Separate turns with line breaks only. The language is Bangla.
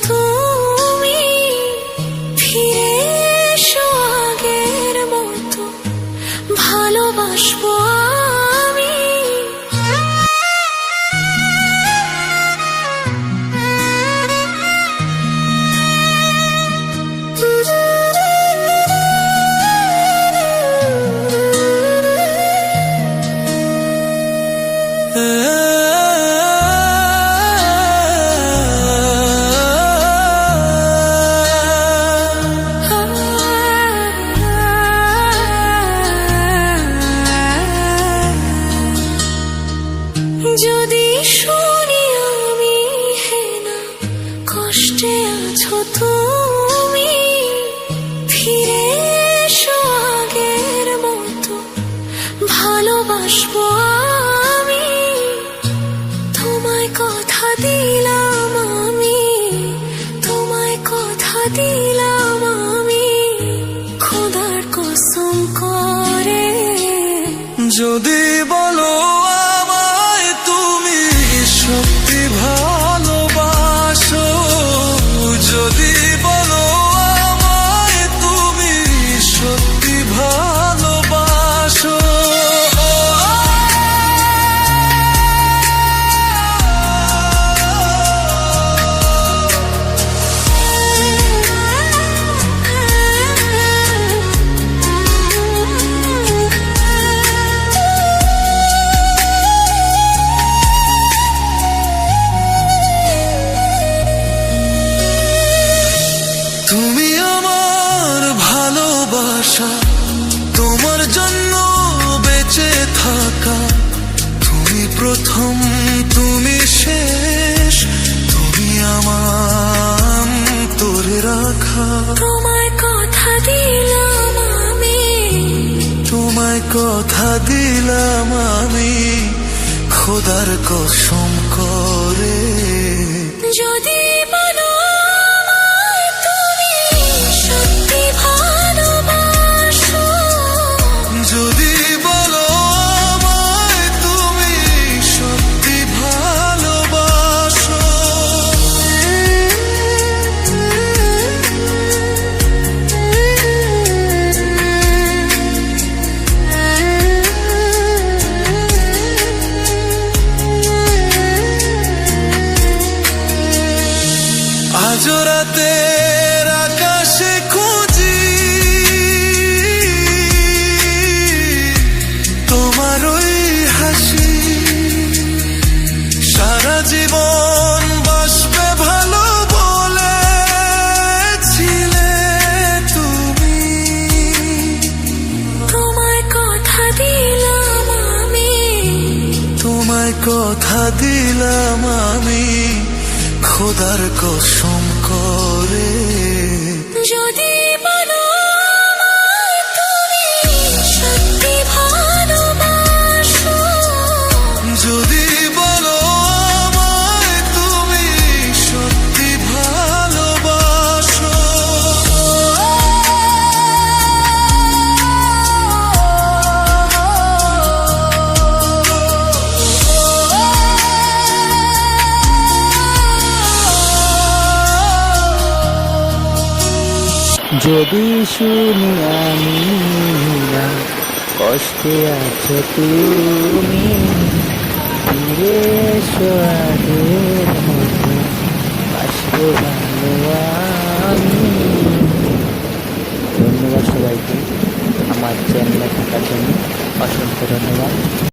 তুমি, ফিরে এসো আগের মতো, ভালোবাসবো আমি। যদি শুনি আমি হেনা, কষ্টে আছো তুমি, ফিরে এসো আগের মতো, ভালোবাসবো আমি। তোমায় কথা দিলাম আমি, তোমায় কথা দিলাম আমি, খোদার কসম করে।
যদি বলো আমায় তুমি সত্যি ভালোবাসো, যদি বলো আমায় তুমি সত্যি ভালোবাসো, তুমি আমার ভালোবাসা, তোমার জন্য বেঁচে থাকা, তুমি প্রথম তুমি শেষ, তুমি আমার তোরে রাখা।
তোমায় কথা দিলাম আমি,
তোমায় কথা দিলাম আমি, খোদার কসম করে।
যদি বলো আমায় তুমি সত্যি ভালোবাসো,
যদি বলো আমায় তুমি সত্যি ভালোবাসো, আজ রাতের আকাশে খুঁজি তোমার ওই হাসি, সারা জীবন বাসবে ভালো বলেছিলে তুমি।
তোমায় কথা দিলাম আমি,
তোমায় কথা দিলাম আমি, খোদার কসম করে।
যদি বলো আমায় তুমি সত্যি ভালোবাসো,
যদি বলো আমায় তুমি সত্যি ভালোবাসো,
যদি শুনি আমি না, কষ্টে আছো তুমি, ফিরে এসো আগের মতো, বাসবো ভালো আমি। ধন্যবাদ সবাইকে আমার চ্যানেলে থাকার জন্য, অসংখ্য ধন্যবাদ।